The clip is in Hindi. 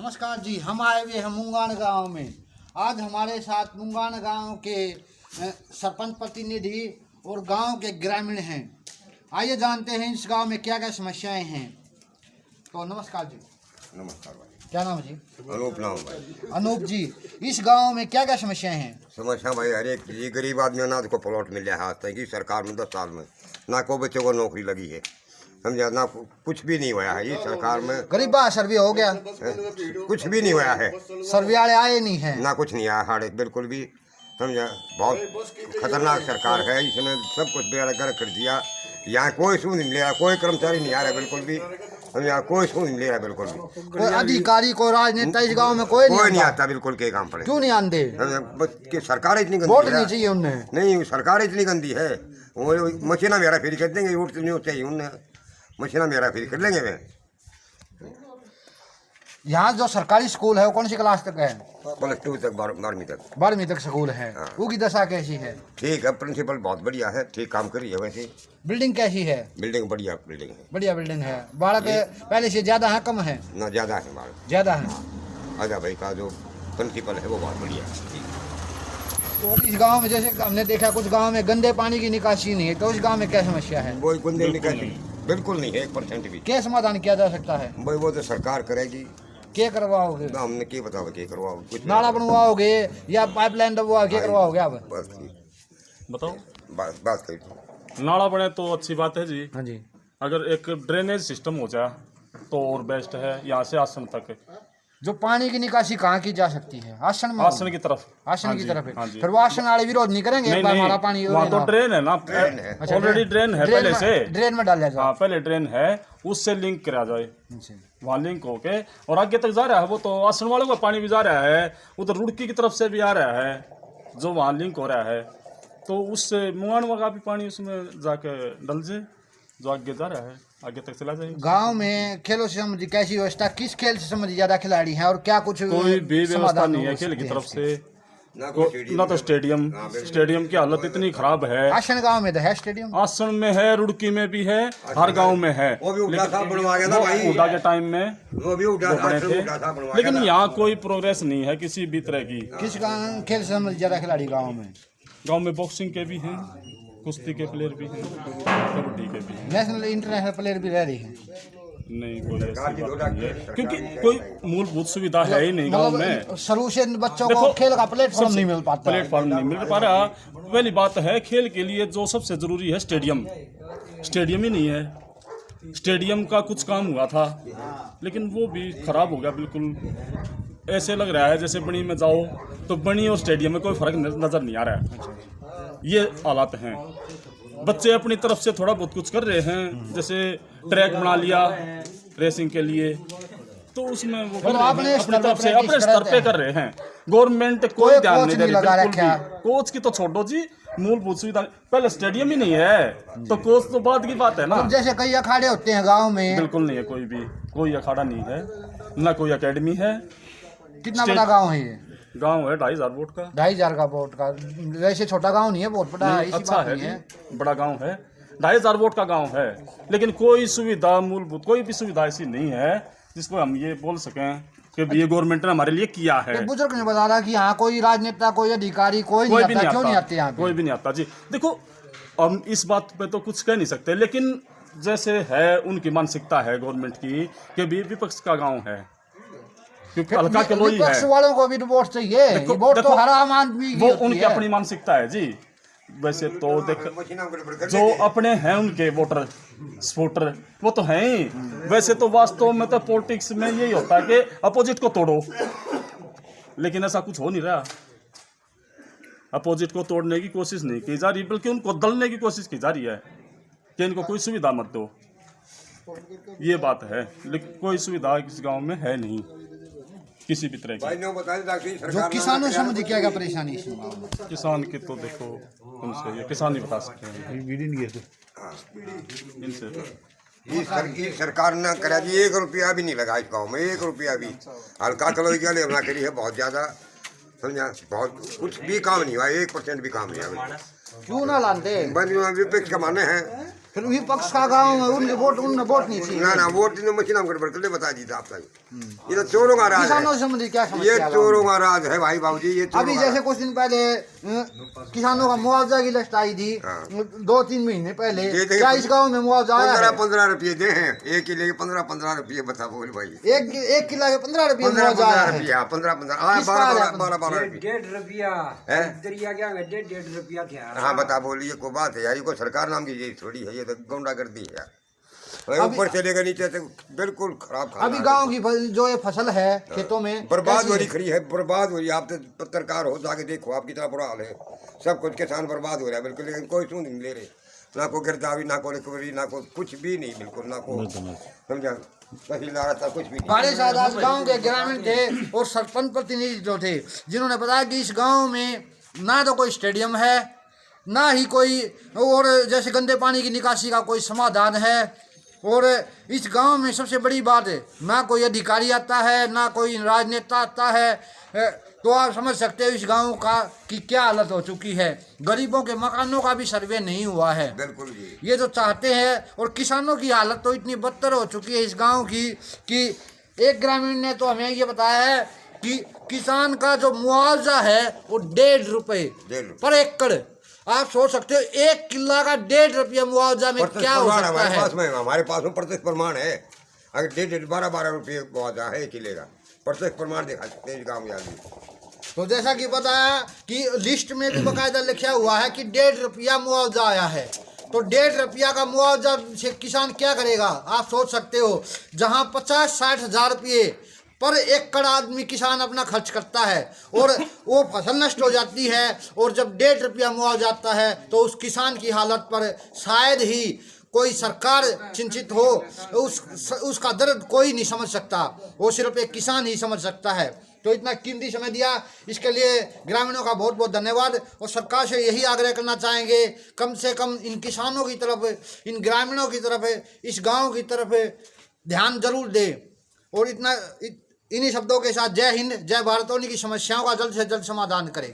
नमस्कार जी, हम आए हुए हैं मुंगान गांव में। आज हमारे साथ मुंगान गांव के सरपंच प्रतिनिधि और गांव के ग्रामीण हैं। आइए जानते हैं इस गांव में क्या क्या समस्याएं हैं। तो नमस्कार जी। नमस्कार भाई। क्या नाम है जी? अनूप नाम भाई। अनूप जी, इस गांव में क्या क्या समस्याएं हैं? समस्या भाई हर एक ये गरीब आदमी ना को प्लॉट मिल रहा है कि सरकार में 10 साल में ना को बच्चे को नौकरी लगी है, समझा ना कुछ भी नहीं हुआ है। ये सरकार में गरीबा सर्वे हो गया, कुछ भी नहीं हुआ है। सर्वे वाले आए नहीं है ना कुछ नहीं आया हाड़े बिल्कुल भी, समझा। बहुत खतरनाक सरकार है, इसने सब कुछ बेड़ा कर दिया। यहाँ कोई सूद नहीं ले रहा, कोई कर्मचारी नहीं आ रहा बिल्कुल भी, समझा। कोई सूद नहीं ले रहा बिल्कुल भी। कोई अधिकारी कोई राजनेता इस गांव में कोई नहीं आता बिल्कुल के काम पर। क्यों नहीं आते? सरकार इतनी वोट गंदी नहीं है। चाहिए उन्हें? नहीं, सरकार इतनी गंदी है। वो मशीना मेरा फिर कर देंगे, वोट नहीं चाहिए उन्हें, मशीना मेरा फिर कर लेंगे वे। यहाँ जो सरकारी स्कूल है वो कौन सी क्लास तक है? +2 तक, 12वीं तक। 12वीं तक स्कूल है। हाँ। उसकी दशा कैसी है? ठीक है, प्रिंसिपल बहुत बढ़िया है, ठीक काम करी है। वैसे बिल्डिंग कैसी है? बिल्डिंग बढ़िया बिल्डिंग है। बढ़िया बिल्डिंग है। बाढ़ के पहले से ज्यादा है कम है? ना ज़्यादा है हमारा। ज्यादा है। आजा भाई का जो प्रिंसिपल है वो बहुत बढ़िया है। तो इस गांव में जैसे हमने देखा कुछ गांव में गंदे पानी की निकासी नहीं है, तो उस गांव में क्या समस्या है? कोई गुंदे निकासी बिल्कुल नहीं है, 1% भी। क्या समाधान किया जा सकता है? भाई वो तो सरकार करेगी। क्या करवाओगे? ना हमने क्या बताओ, क्या करवाओ? कुछ नाला बनवाओगे या पाइपलाइन डबवा क्या करवाओगे आप? बस बताओ। बात करी। नाला बने तो अच्छी बात है जी। हाँ जी। अगर एक ड्रेनेज सिस्टम हो जाए तो और बेस्ट है। यहाँ से आसन तक, जो पानी की निकासी कहाँ की जा सकती है? आसन में? आसन की तरफ। आसन हाँ की जी, तरफ हाँ है। जी। फिर वो आसन वाले विरोध नहीं करेंगे? नहीं एक बार नहीं, हमारा पानी वहाँ तो ड्रेन है ना, अच्छा, ऑलरेडी ड्रेन है पहले से। ड्रेन में डाला जाए। हाँ, पहले ड्रेन है, उससे लिंक करा जाए। वहाँ लिंक होके और आगे तक जा रहा है वो तो आसन वालों का पानी भी जा रहा है, उधर रुड़की की तरफ से भी आ रहा है जो वहाँ लिंक हो रहा है। तो उससे मुंगानवा का भी पानी उसमें जाके डल जाए, जो आगे जा रहा है आगे तक चला जाए। गांव में खेलों से संबंधित कैसी व्यवस्था, किस खेल से संबंधित ज्यादा खिलाड़ी हैं और क्या कुछ कोई भी व्यवस्था नहीं है खेल की तरफ से। ना तो स्टेडियम की हालत इतनी खराब है। आसन गांव में तो है स्टेडियम, आसन में है, रुड़की में भी है, हर गांव में है। वो भी उड़ा था बनवा गया था भाई। उड़ा के टाइम में वो भी उड़ा बने थे, लेकिन यहाँ कोई प्रोग्रेस नहीं है किसी भी तरह की। किस खेल से संबंधित ज्यादा खिलाड़ी गाँव में? गांव में बॉक्सिंग के भी हैं, कुश्ती के प्लेयर भी हैं, कबड्डी के भी हैं। नेशनल इंटरनेशनल प्लेयर भी रह रही है? नहीं, कोई ऐसी बात नहीं है, क्योंकि कोई मूलभूत सुविधा है ही नहीं गांव में। शुरू से बच्चों को खेल का प्लेटफॉर्म नहीं मिल पाता। प्लेटफॉर्म नहीं मिल पा रहा। पहली बात है, खेल के लिए जो सबसे जरूरी है स्टेडियम ही नहीं है। स्टेडियम का कुछ काम हुआ था लेकिन वो भी खराब हो गया बिल्कुल। ऐसे लग रहा है जैसे बनी में जाओ तो बनी और स्टेडियम में कोई फर्क नजर नहीं आ रहा है। ये हालात हैं। बच्चे अपनी तरफ से थोड़ा बहुत कुछ कर रहे हैं, जैसे ट्रैक बना लिया रेसिंग के लिए, तो उसमें वो कर रहे हैं, अपनी तरफ से अपने स्तर पे कर रहे हैं। गवर्नमेंट कोई ध्यान नहीं दे रही बिल्कुल भी। कोच की तो छोड़ो जी, मूलभूत सुविधा पहले स्टेडियम ही नहीं है तो कोच तो बाद की बात है ना। जैसे कई अखाड़े होते हैं गाँव में, बिल्कुल नहीं है, कोई अखाड़ा नहीं है, ना कोई अकेडमी है। कितना बड़ा गाँव है ये? गांव है 2500 वोट का। 2500 का वोट का? वैसे छोटा गांव नहीं है, बहुत बड़ा है। अच्छा है जी, बड़ा गांव है, 2500 वोट का गांव है, लेकिन कोई सुविधा मूलभूत कोई भी सुविधा ऐसी नहीं है जिसको हम ये बोल सकें कि ये गवर्नमेंट ने हमारे लिए किया है। बुजुर्ग ने बता रहा कि यहाँ कोई राजनेता कोई अधिकारी कोई भी नहीं आता। क्यों नहीं आते यहाँ? कोई भी नहीं आता जी। देखो, हम इस बात पे तो कुछ कह नहीं सकते, लेकिन जैसे है उनकी मानसिकता है गवर्नमेंट की कि भी विपक्ष का गाँव है, क्योंकि हल्का किलो ही है। वालों को भी वोट चाहिए, वोट तो हर आम आदमी की वो होती उनकी है। अपनी मानसिकता है जी। वैसे तो देख, जो अपने हैं उनके वोटर सपोर्टर वो तो हैं ही। वैसे तो वास्तव में तो पॉलिटिक्स में यही होता है कि अपोजिट को तोड़ो, लेकिन ऐसा कुछ हो नहीं रहा। अपोजिट को तोड़ने की कोशिश नहीं की जा रही, बल्कि उनको दलने की कोशिश की जा रही है कि इनको कोई सुविधा मत दो। ये बात है, लेकिन कोई सुविधा इस गाँव में है नहीं किसी भी तरह की। जो किसानों से मुझे क्या परेशानी है? किसान की तो देखो उनसे ये किसान ही बता सकते हैं इनसे। ये सरकार ने करा जी, 1 रुपया भी नहीं लगा इस गाँव में, 1 रुपया भी। हल्का कलोई के लिए हमला करी है बहुत ज्यादा, समझा। बहुत कुछ भी काम नहीं हुआ, 1% भी काम नहीं हुआ। क्यों ना लाते? विपक्ष का माने हैं फिर विपक्ष का गांव में उनके वोट नहीं थी। ना ना वोट तो मशीन हम गड़बड़ कर ले बता दी आप सही। ये तो चोरों का राज किसानों है, से संबंधित क्या ये समस्या? चोरों का राज है भाई बाबूजी। ये चोरों अभी का जैसे राज। कुछ दिन पहले किसानों का मुआवजा की लिस्ट आई थी, हाँ। 2-3 महीने पहले। ये देखिए, क्या इस गांव में मुआवजा आया है? 15 रुपये दे हैं एक किले के 15 रुपये बता बोल भाई। एक किला के 15 रुपये 15 मुआवजा आया है। रुपया 15 किसका आया? 12 रुपये। 1.5 रुपया है? दरिया क्या 1.5 रुपया था। हाँ बता बोलिए को बात है यार, ये कोई सरकार नाम की चीज थोड़ी है, ये तो गुंडागर्दी है यार। ऊपर से लेकर नीचे तक बिल्कुल खराब खाना अभी है। गांव की जो ये फसल है खेतों में बर्बाद कैसी हो रही है? खड़ी है, बर्बाद हो रही है। आप तो पत्रकार हो, जाके देखो आप कितना बुरा हाल है। सब कुछ किसान बर्बाद हो रहा है बिल्कुल, लेकिन कोई सुन नहीं ले रहे। ना कोई गिरदावरी, ना कोई रिकवरी, ना कोई कुछ भी नहीं, बिल्कुल ना कोई समझा सही ला रहा था, कुछ भी नहीं। हमारे साथ आज गांव के ग्रामीण थे और सरपंच प्रतिनिधि जो थे, जिन्होंने बताया कि इस गांव में ना तो कोई स्टेडियम है, ना ही कोई और जैसे गंदे पानी की निकासी का कोई समाधान है। और इस गांव में सबसे बड़ी बात है, ना कोई अधिकारी आता है, ना कोई राजनेता आता है। तो आप समझ सकते हो इस गांव का कि क्या हालत हो चुकी है। गरीबों के मकानों का भी सर्वे नहीं हुआ है। बिल्कुल जी। ये जो चाहते हैं, और किसानों की हालत तो इतनी बदतर हो चुकी है इस गांव की कि एक ग्रामीण ने तो हमें ये बताया है कि किसान का जो मुआवजा है वो 1.5 रुपये पर एकड़। आप सोच सकते हो 1 किला का 1.5 रुपया मुआवजा में क्या हो सकता है। हमारे पास में प्रत्यक्ष प्रमाण है। अगर 12 रुपये मुआवजा है 1 किले का, प्रत्यक्ष प्रमाण दिखा सकते हैं इस गाँव में आदमी। तो जैसा कि बताया कि लिस्ट में भी बाकायदा लिखा हुआ है कि 1.5 रुपया मुआवजा आया है। तो 1.5 रुपया का मुआवजा से किसान क्या करेगा? आप सोच सकते हो, जहां 50-60 हज़ार रुपये पर एकड़ आदमी किसान अपना खर्च करता है और वो फसल नष्ट हो जाती है, और जब 1.5 रुपया मुआवजा आता है तो उस किसान की हालत पर शायद ही कोई सरकार चिंतित हो। उसका दर्द कोई नहीं समझ सकता, वो सिर्फ एक किसान ही समझ सकता है। तो इतना कीमती समय दिया, इसके लिए ग्रामीणों का बहुत बहुत धन्यवाद। और सरकार से यही आग्रह करना चाहेंगे, कम से कम इन किसानों की तरफ, इन ग्रामीणों की तरफ, इस गांव की तरफ ध्यान जरूर दे। और इन्हीं शब्दों के साथ जय हिंद, जय भारत। और इनकी समस्याओं का जल्द से जल्द समाधान करें।